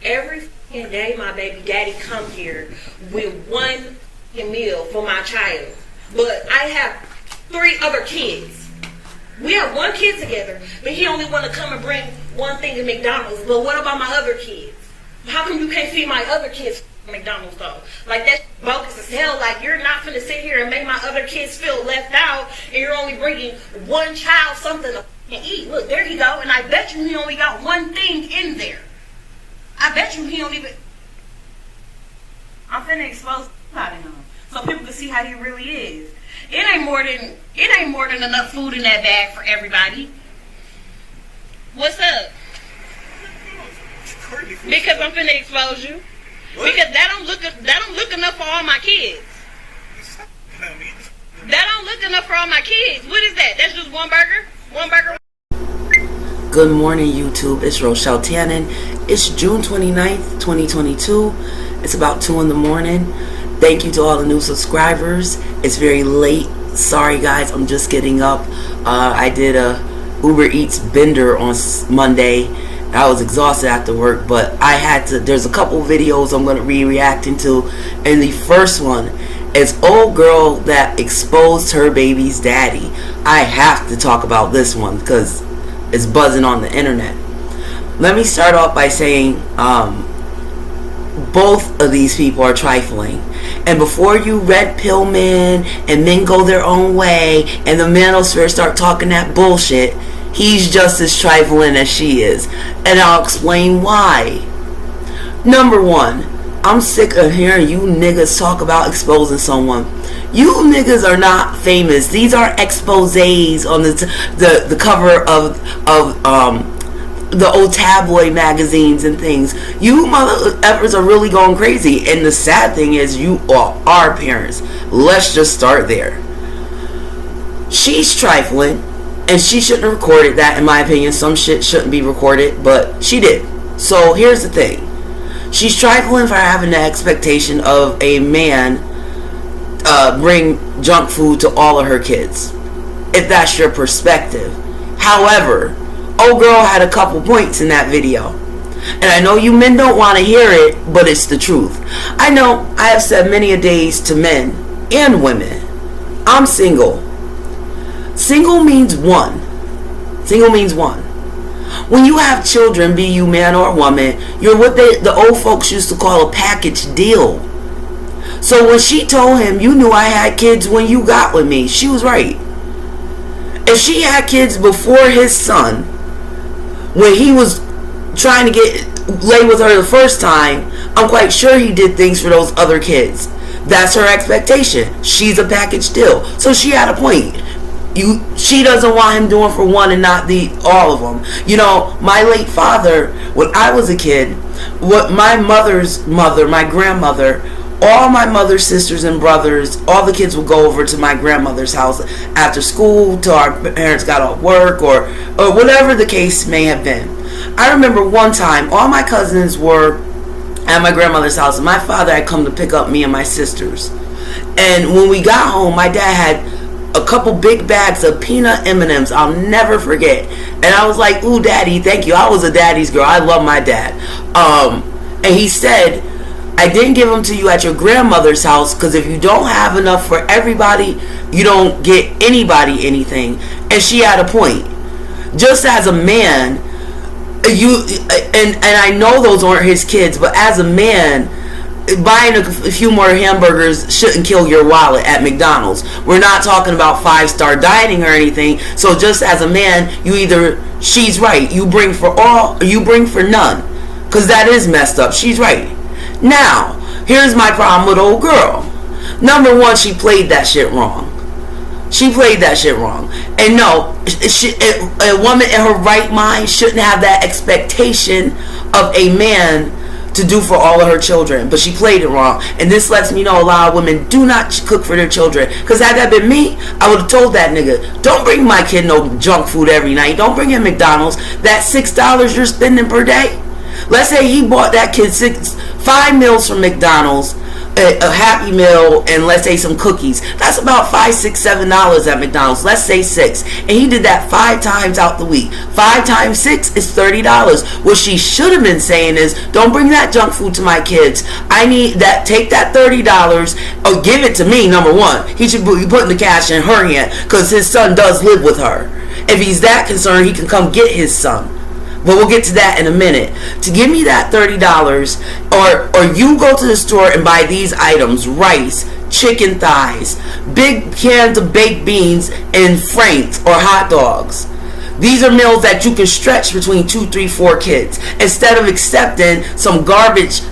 Every fucking day my baby daddy come here with one meal for my child. But I have 3 other kids. We have 1 kid together, but he only want to come and bring one thing to McDonald's. But what about my other kids? How come you can't feed my other kids McDonald's though? Like, that's bogus as hell. Like, you're not finna sit here and make my other kids feel left out, and you're only bringing one child something to eat. Look, there you go. And I bet you he only got one thing in there. I bet you he don't even. I'm finna expose out of him so people can see how he really is. It ain't more than enough food in that bag for everybody. What's up? Because I'm finna expose you. What? Because that don't look enough for all my kids. That don't look enough for all my kids. What is that? That's just one burger? One burger? Good morning, YouTube. It's Rochelle Tannen. It's June 29th, 2022. It's about 2 in the morning. Thank you to all the new subscribers. It's very late. Sorry, guys. I'm just getting up. I did a Uber Eats bender on Monday. I was exhausted after work, but I had to. There's a couple videos I'm going to be reacting to. And the first one is old girl that exposed her baby's daddy. I have to talk about this one because it's buzzing on the internet. Let me start off by saying both of these people are trifling. And before you red pill men and men go their own way and the manosphere start talking that bullshit, he's just as trifling as she is. And I'll explain why. Number one, I'm sick of hearing you niggas talk about exposing someone. You niggas are not famous. These are exposés on the cover of the old tabloid magazines and things. You mother effers are really going crazy. And the sad thing is, you are our parents. Let's just start there. She's trifling, and she shouldn't have recorded that. In my opinion, some shit shouldn't be recorded, but she did. So here's the thing. She's trifling for having the expectation of a man bring junk food to all of her kids, if that's your perspective. However, old girl had a couple points in that video, and I know you men don't want to hear it, but it's the truth. I know I have said many a days to men and women, I'm single. Single means one. Single means one. When you have children, be you man or woman, you're what the old folks used to call a package deal. So when she told him, you knew I had kids when you got with me, she was right. If she had kids before his son, when he was trying to lay with her the first time, I'm quite sure he did things for those other kids. That's her expectation. She's a package deal. So she had a point. She doesn't want him doing for one and not all of them. You know, my late father, when I was a kid, what my mother's mother, my grandmother, all my mother's sisters and brothers, all the kids would go over to my grandmother's house after school till our parents got off work or whatever the case may have been. I remember one time all my cousins were at my grandmother's house and my father had come to pick up me and my sisters. And when we got home, my dad had a couple big bags of peanut M&Ms. I'll never forget. And I was like, ooh, daddy, thank you. I was a daddy's girl. I love my dad. And he said, I didn't give them to you at your grandmother's house because if you don't have enough for everybody, you don't get anybody anything. And she had a point. Just as a man, and I know those aren't his kids, but as a man, buying a few more hamburgers shouldn't kill your wallet at McDonald's. We're not talking about 5-star dining or anything. So just as a man, she's right. You bring for all or you bring for none. Because that is messed up. She's right. Now, here's my problem with old girl. Number one, she played that shit wrong. She played that shit wrong. And no, a woman in her right mind shouldn't have that expectation of a man to do for all of her children, but she played it wrong. And this lets me know a lot of women do not cook for their children, because had that been me, I would have told that nigga, don't bring my kid no junk food every night, don't bring him McDonald's. That $6 you're spending per day, let's say he bought that kid 5 meals from McDonald's, a Happy Meal and let's say some cookies, that's about $5, $6, $7 at McDonald's. Let's say $6, and he did that 5 times out the week. 5 times 6 is $30. What she should have been saying is, don't bring that junk food to my kids. I need that. Take that $30 or give it to me. Number one, he should be putting the cash in her hand because his son does live with her. If he's that concerned, he can come get his son. But we'll get to that in a minute. To give me that $30, or you go to the store and buy these items: rice, chicken thighs, big cans of baked beans, and franks or hot dogs. These are meals that you can stretch between 2, 3, 4 kids instead of accepting some garbage,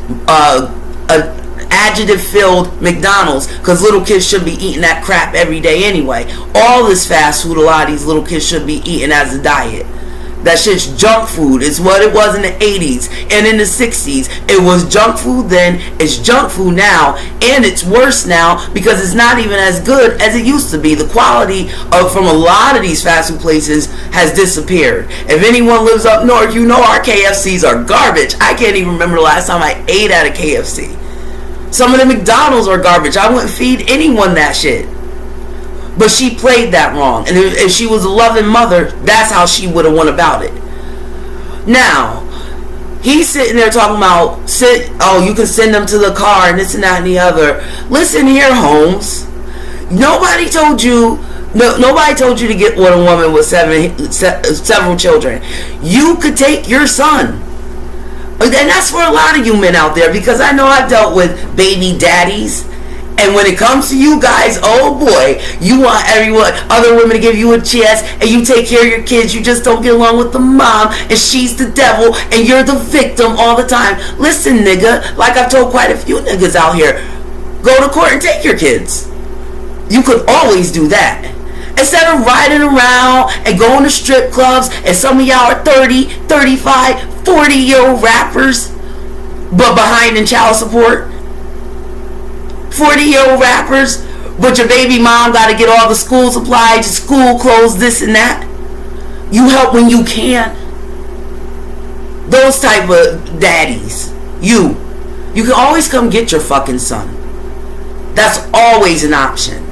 adjective-filled McDonald's, because little kids should be eating that crap every day anyway. All this fast food, a lot of these little kids should be eating as a diet. That shit's junk food. It's what it was in the 80s and in the 60s. It was junk food then, it's junk food now, and it's worse now because it's not even as good as it used to be. The quality from a lot of these fast food places has disappeared. If anyone lives up north, you know our KFCs are garbage. I can't even remember the last time I ate at a KFC. Some of the McDonald's are garbage. I wouldn't feed anyone that shit. But she played that wrong. And if she was a loving mother, that's how she would have went about it. Now, he's sitting there talking about, you can send them to the car and this and that and the other. Listen here, Holmes. Nobody told you to get with a woman with several children. You could take your son. And that's for a lot of you men out there, because I know I've dealt with baby daddies. And when it comes to you guys, oh boy, you want other women to give you a chance, and you take care of your kids. You just don't get along with the mom, and she's the devil, and you're the victim all the time. Listen, nigga, like I've told quite a few niggas out here, go to court and take your kids. You could always do that. Instead of riding around and going to strip clubs, and some of y'all are 30, 35, 40-year-old rappers, but behind in child support. 40-year-old rappers, but your baby mom got to get all the school supplies, school clothes, this and that. You help when you can. Those type of daddies. You can always come get your fucking son. That's always an option.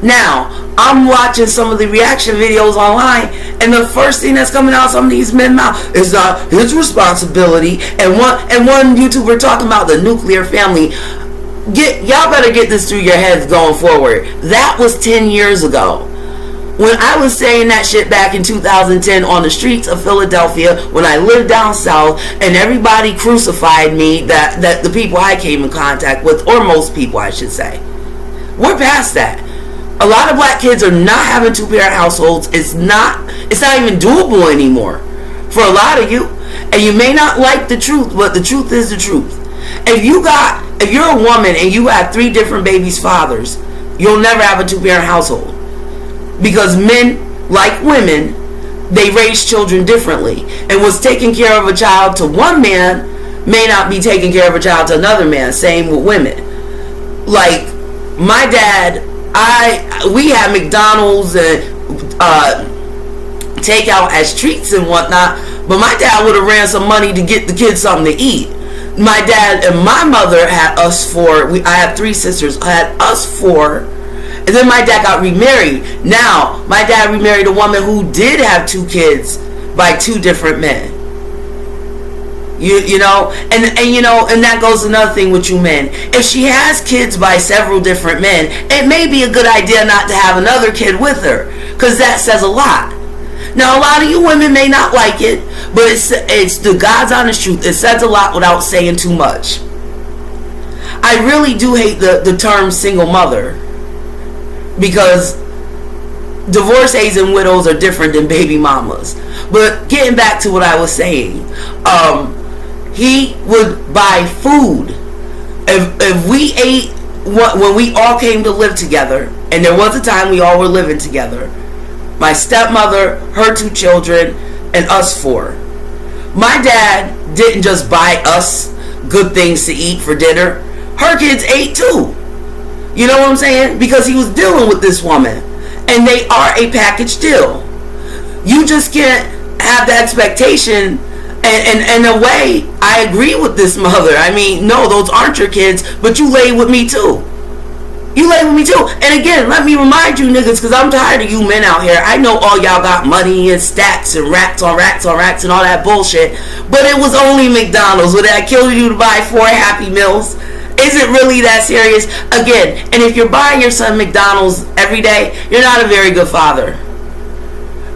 Now, I'm watching some of the reaction videos online, and the first thing that's coming out some of these men's mouth is his responsibility. And one YouTuber talking about the nuclear family. Y'all better get this through your heads going forward. That was 10 years ago. When I was saying that shit back in 2010 on the streets of Philadelphia, when I lived down south, and everybody crucified me, that the people I came in contact with, or most people I should say. We're past that. A lot of black kids are not having 2-parent households. It's not even doable anymore for a lot of you. And you may not like the truth, but the truth is the truth. If you're a woman and you have 3 different babies' fathers, you'll never have a 2-parent household. Because men, like women, they raise children differently. And what's taking care of a child to one man may not be taking care of a child to another man. Same with women. Like my dad, we had McDonald's and takeout as treats and whatnot, but my dad would have ran some money to get the kids something to eat. My dad and my mother had us 4. I have 3 sisters. I had us 4, and then my dad got remarried. Now my dad remarried a woman who did have 2 kids by 2 different men. You know, and that goes another thing with you men. If she has kids by several different men, it may be a good idea not to have another kid with her, because that says a lot. Now, a lot of you women may not like it, but it's the God's honest truth. It says a lot without saying too much. I really do hate the term single mother, because divorcees and widows are different than baby mamas. But getting back to what I was saying, he would buy food. If we ate, when we all came to live together, and there was a time we all were living together, my stepmother, her 2 children, and us 4. My dad didn't just buy us good things to eat for dinner. Her kids ate too. You know what I'm saying? Because he was dealing with this woman, and they are a package deal. You just can't have the expectation And in a way, I agree with this mother. I mean, no, those aren't your kids, but you lay with me too. You lay with me too. And again, let me remind you niggas, because I'm tired of you men out here. I know all y'all got money and stacks and racks on racks on racks and all that bullshit. But it was only McDonald's. Would I kill you to buy 4 Happy Meals? Is it really that serious? Again, and if you're buying your son McDonald's every day, you're not a very good father.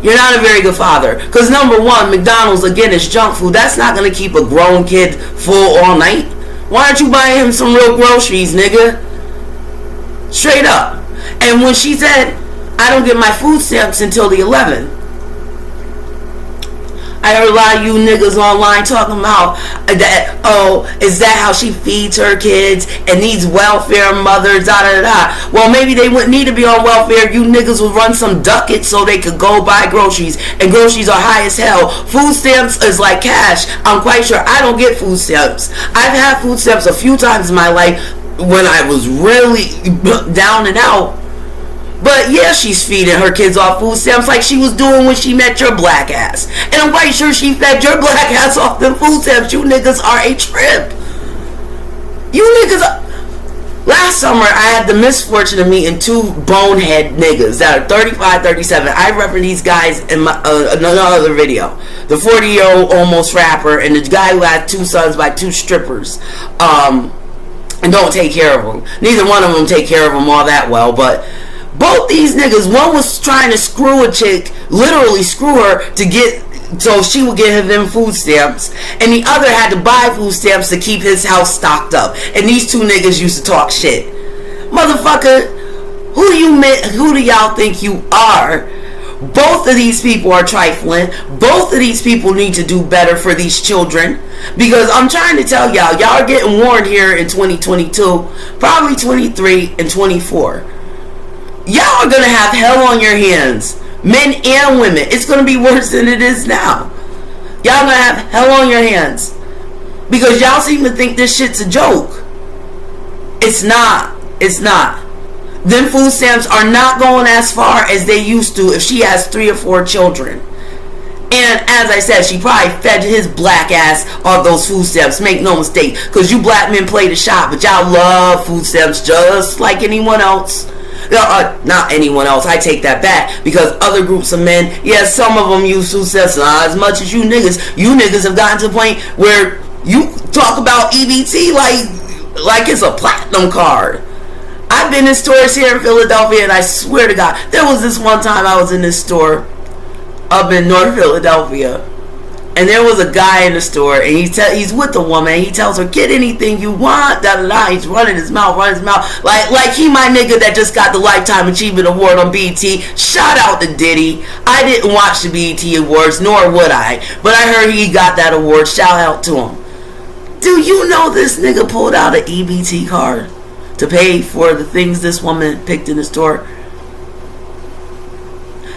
You're not a very good father. Because number one, McDonald's, again, is junk food. That's not going to keep a grown kid full all night. Why aren't you buying him some real groceries, nigga? Straight up. And when she said, I don't get my food stamps until the 11th, I heard a lot of you niggas online talking about that, oh, is that how she feeds her kids and needs welfare mothers, da da da. Well, maybe they wouldn't need to be on welfare. You niggas would run some ducats so they could go buy groceries. And groceries are high as hell. Food stamps is like cash. I'm quite sure I don't get food stamps. I've had food stamps a few times in my life when I was really down and out. But yeah, she's feeding her kids off food stamps like she was doing when she met your black ass. And I'm quite sure she fed your black ass off them food stamps. You niggas are a trip. You niggas are... Last summer, I had the misfortune of meeting 2 bonehead niggas that are 35, 37. I referenced these guys in my another video. The 40-year-old almost rapper and the guy who had 2 sons by 2 strippers. And don't take care of them. Neither one of them take care of them all that well, but both these niggas, one was trying to screw a chick, literally screw her to get, so she would get him food stamps, and the other had to buy food stamps to keep his house stocked up. And these 2 niggas used to talk shit. Motherfucker, who do y'all think you are? Both of these people are trifling. Both of these people need to do better for these children. Because I'm trying to tell y'all are getting warned here in 2022, probably 23 and 24. Y'all are going to have hell on your hands. Men and women. It's going to be worse than it is now. Y'all going to have hell on your hands. Because y'all seem to think this shit's a joke. It's not. It's not. Them food stamps are not going as far as they used to if she has 3 or 4 children. And as I said, she probably fed his black ass off those food stamps. Make no mistake. Because you black men play the shop. But y'all love food stamps just like anyone else. Not anyone else. I take that back. Because other groups of men, yes, some of them use food stamps. Not as much as you niggas. You niggas have gotten to the point where you talk about EBT like it's a platinum card. I've been in stores here in Philadelphia, and I swear to God, there was this one time I was in this store up in North Philadelphia, and there was a guy in the store, and he's with the woman. He tells her, "Get anything you want." Da da da. He's running his mouth, like he my nigga that just got the Lifetime Achievement Award on BET. Shout out to Diddy. I didn't watch the BET Awards, nor would I, but I heard he got that award. Shout out to him. Do you know this nigga pulled out an EBT card to pay for the things this woman picked in the store?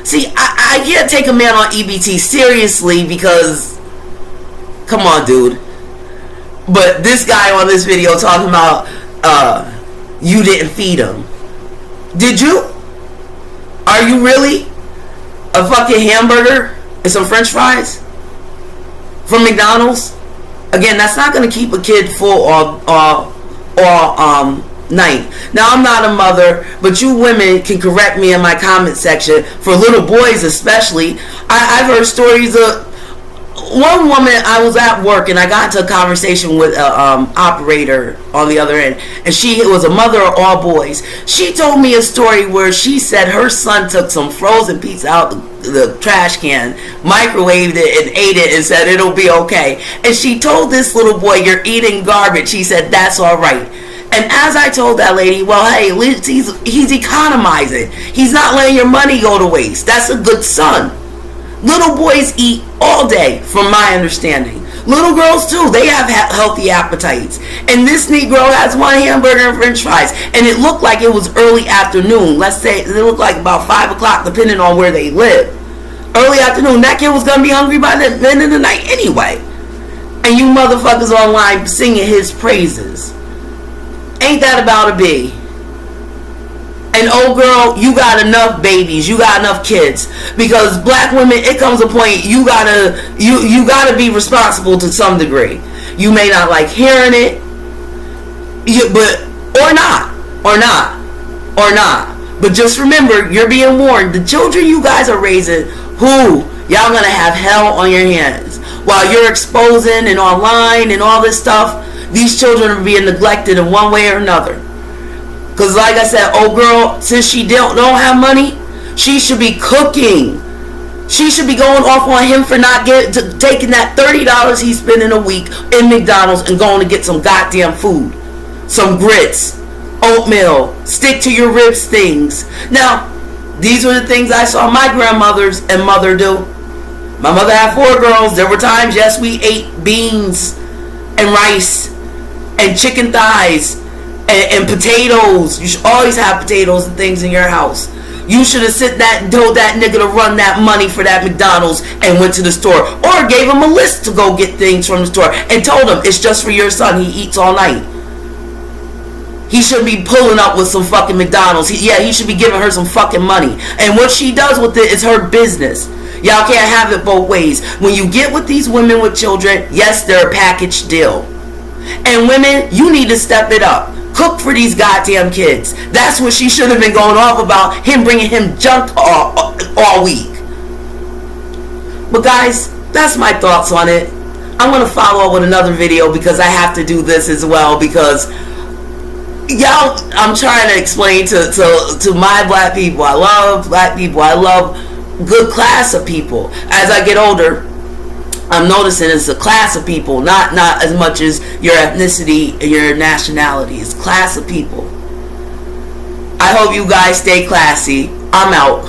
See, I can't take a man on EBT seriously because, come on, dude. But this guy on this video talking about, you didn't feed him. Did you? Are you really? A fucking hamburger and some french fries from McDonald's? Again, that's not going to keep a kid full all night. Now, I'm not a mother, but you women can correct me in my comment section. For little boys especially, I've heard stories of one woman. I was at work and I got into a conversation with an operator on the other end, and she was a mother of all boys. She told me a story where she said her son took some frozen pizza out the trash can, microwaved it and ate it and said it'll be okay. And she told this little boy, "You're eating garbage." He said, "That's all right." And as I told that lady, well, hey, at least he's economizing. He's not letting your money go to waste. That's a good son. Little boys eat all day, from my understanding. Little girls, too. They have healthy appetites. And this Negro has 1 hamburger and french fries. And it looked like it was early afternoon. Let's say it looked like about 5 o'clock, depending on where they live. Early afternoon. That kid was going to be hungry by the end of the night anyway. And you motherfuckers online singing his praises. Ain't that about a B? And oh girl, you got enough babies, you got enough kids. Because black women, it comes a point you gotta be responsible to some degree. You may not like hearing it, but or not. But just remember, you're being warned. The children you guys are raising, y'all gonna have hell on your hands. While you're exposing and online and all this stuff, these children are being neglected in one way or another. Because like I said, oh girl, since she don't have money, she should be cooking. She should be going off on him for not taking that $30 he's spending a week in McDonald's and going to get some goddamn food. Some grits, oatmeal, stick to your ribs things. Now, these were the things I saw my grandmothers and mother do. My mother had 4 girls. There were times, yes, we ate beans and rice and chicken thighs and potatoes. You should always have potatoes and things in your house. You should have told that nigga to run that money for that McDonald's and went to the store. Or gave him a list to go get things from the store and told him it's just for your son. He eats all night. He shouldn't be pulling up with some fucking McDonald's. He should be giving her some fucking money. And what she does with it is her business. Y'all can't have it both ways. When you get with these women with children, yes, they're a package deal. And women, you need to step it up. Cook for these goddamn kids. That's what she should have been going off about. Him bringing him junk all week. But guys, that's my thoughts on it. I'm going to follow up with another video because I have to do this as well. Because y'all, I'm trying to explain to my black people. I love black people. I love good class of people. As I get older, I'm noticing it's a class of people, not as much as your ethnicity, your nationality. It's class of people. I hope you guys stay classy. I'm out.